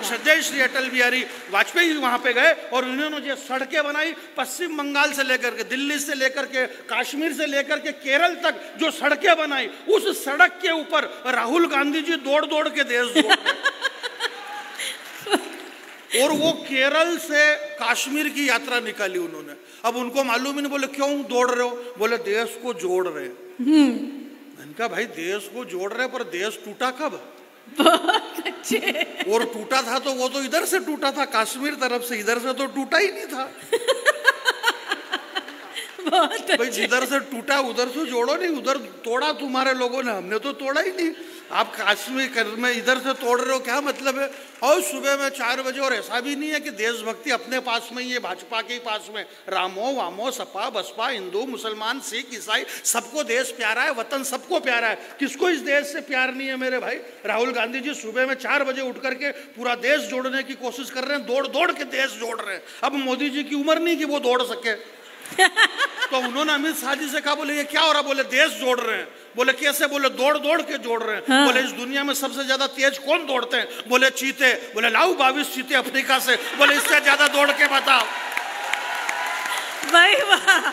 जय श्री अटल बिहारी वाजपेयी वहां पे गए और उन्होंने जो सड़कें बनाई, पश्चिम बंगाल से लेकर के, दिल्ली से लेकर के, कश्मीर से लेकर के केरल तक जो सड़कें बनाई, उस सड़क के ऊपर राहुल गांधी जी दौड़ दौड़ के देश जोड़ रहे। और वो केरल से कश्मीर की यात्रा निकाली उन्होंने। अब उनको मालूम ही नहीं, बोले क्यों दौड़ रहे हो? बोले देश को जोड़ रहे। मैंने कहा भाई देश को जोड़ रहे, पर देश टूटा कब? बहुत अच्छे। और टूटा था तो वो तो इधर से टूटा था, कश्मीर तरफ से, इधर से तो टूटा ही नहीं था। भाई जिधर से टूटा उधर से जोड़ो नहीं, उधर तोड़ा तुम्हारे लोगों ने, हमने तो तोड़ा ही नहीं। आप कश्मीर में इधर से तोड़ रहे हो, क्या मतलब है? और सुबह में 4 बजे, और ऐसा भी नहीं है कि देशभक्ति अपने पास में ही है, भाजपा के पास में। रामो वामो सपा बसपा, हिंदू मुसलमान सिख ईसाई, सबको देश प्यारा है, वतन सबको प्यारा है। किसको इस देश से प्यार नहीं है मेरे भाई? राहुल गांधी जी सुबह में 4 बजे उठ करके पूरा देश जोड़ने की कोशिश कर रहे हैं, दौड़ दौड़ के देश जोड़ रहे हैं। अब मोदी जी की उम्र नहीं कि वो दौड़ सके। तो उन्होंने अमित शाह जी से कहा, बोले ये क्या हो रहा? बोले देश जोड़ रहे हैं। बोले कैसे? बोले दौड़ दौड़ के जोड़ रहे हैं। हाँ। बोले इस दुनिया में सबसे ज्यादा तेज कौन दौड़ते हैं? बोले चीते। बोले लाओ 22 चीते अफ्रीका से, बोले इससे ज्यादा दौड़ के बताओ। भाई वाह,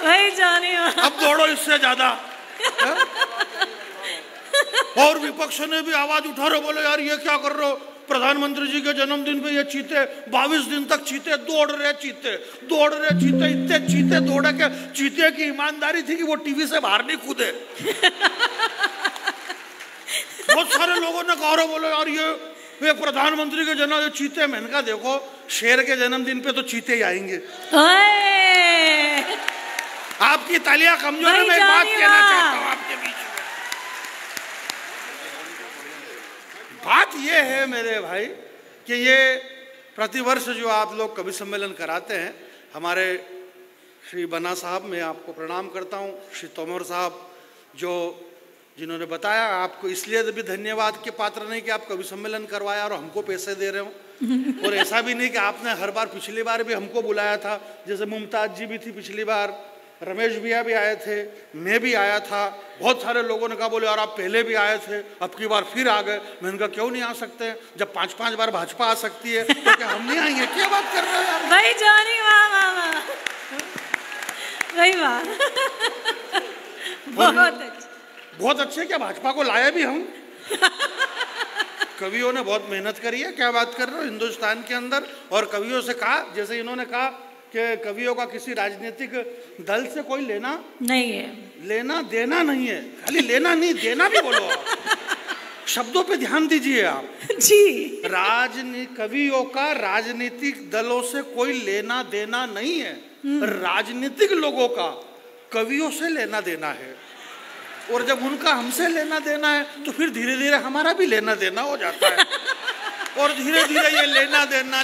भाई जाने वाह। अब दौड़ो इससे ज्यादा। और विपक्ष ने भी आवाज उठा रहे, बोले यार ये क्या कर रहे हो? प्रधानमंत्री जी के जन्मदिन पे ये चीते 22 दिन तक चीते दौड़ रहे, चीते दौड़ रहे, चीते इतने चीते दौड़े के चीते की ईमानदारी थी कि वो टीवी से बाहर नहीं कूदे। बहुत सारे लोगों ने कहा, बोले यार ये प्रधानमंत्री के जन्म चीते। मैंने कहा देखो, शेर के जन्मदिन पे तो चीते ही आएंगे। आपकी तालियां कमजोर है। मैं एक बात कहना चाहता हूँ आपके बीच में। बात ये है मेरे भाई कि ये प्रतिवर्ष जो आप लोग कवि सम्मेलन कराते हैं, हमारे श्री बन्ना साहब, मैं आपको प्रणाम करता हूँ, श्री तोमर साहब जो जिन्होंने बताया, आपको इसलिए भी धन्यवाद के पात्र नहीं कि आप कवि सम्मेलन करवाया और हमको पैसे दे रहे हो। और ऐसा भी नहीं कि आपने हर बार, पिछली बार भी हमको बुलाया था, जैसे मुमताज जी भी थी पिछली बार, रमेश भैया भी आए थे, मैं भी आया था। बहुत सारे लोगों ने कहा, बोले यार आप पहले भी आए थे, अब की बार फिर आ गए। मैंने कहा क्यों नहीं आ सकते? जब 5-5 बार भाजपा आ सकती है तो क्या हम नहीं आएंगे? क्या बात कर रहे हो यार? भाई जानी वाह वाह वाह, भाई वाह, बहुत अच्छे। क्या भाजपा को लाया भी हम? कवियों ने बहुत मेहनत करी है। क्या बात कर रहे हो? हिंदुस्तान के अंदर। और कवियों से कहा, जैसे इन्होंने कहा कि कवियों का किसी राजनीतिक दल से कोई लेना नहीं है, लेना देना नहीं है। खाली लेना नहीं, देना भी बोलो आप। शब्दों पे ध्यान दीजिए आप जी। कवियों का राजनीतिक दलों से कोई लेना देना नहीं है। राजनीतिक लोगों का कवियों से लेना देना है। और जब उनका हमसे लेना देना है तो फिर धीरे धीरे हमारा भी लेना देना हो जाता है। और धीरे धीरे ये लेना देना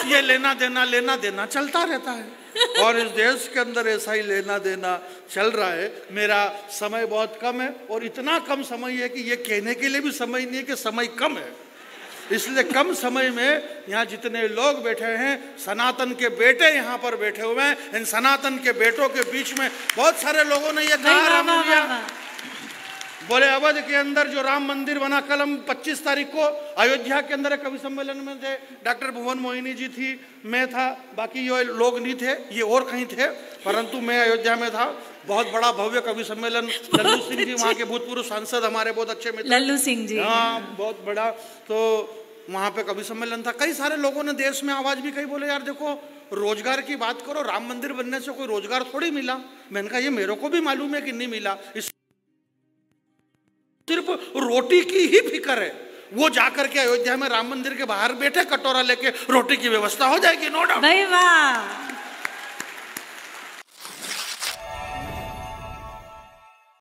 ये लेना देना चलता रहता है। और इस देश के अंदर ऐसा ही लेना देना चल रहा है। मेरा समय बहुत कम है, और इतना कम समय है कि ये कहने के लिए भी समय नहीं है कि समय कम है। इसलिए कम समय में यहाँ जितने लोग बैठे हैं, सनातन के बेटे यहाँ पर बैठे हुए हैं। इन सनातन के बेटों के बीच में बहुत सारे लोगों ने ये कहा, बोले अवध के अंदर जो राम मंदिर बना, कल हम 25 तारीख को अयोध्या के अंदर कवि सम्मेलन में थे। डॉक्टर भुवन मोहिनी जी थी, मैं था, बाकी ये लोग नहीं थे, ये और कहीं थे, परंतु मैं अयोध्या में था। बहुत बड़ा भव्य कवि सम्मेलन। लल्लू सिंह जी वहाँ के भूतपूर्व सांसद, हमारे बहुत अच्छे मित्र, लल्लू सिंह जी, हाँ बहुत बड़ा। तो वहाँ पे कवि सम्मेलन था। कई सारे लोगों ने देश में आवाज भी कही, बोले यार देखो रोजगार की बात करो, राम मंदिर बनने से कोई रोजगार थोड़ी मिला। मैंने कहा ये मेरे को भी मालूम है कि नहीं मिला, सिर्फ रोटी की ही फिक्र है। वो जाकर के अयोध्या में राम मंदिर के बाहर बैठे, कटोरा लेके रोटी की व्यवस्था हो जाएगी, नो डाउट। भाई वाह।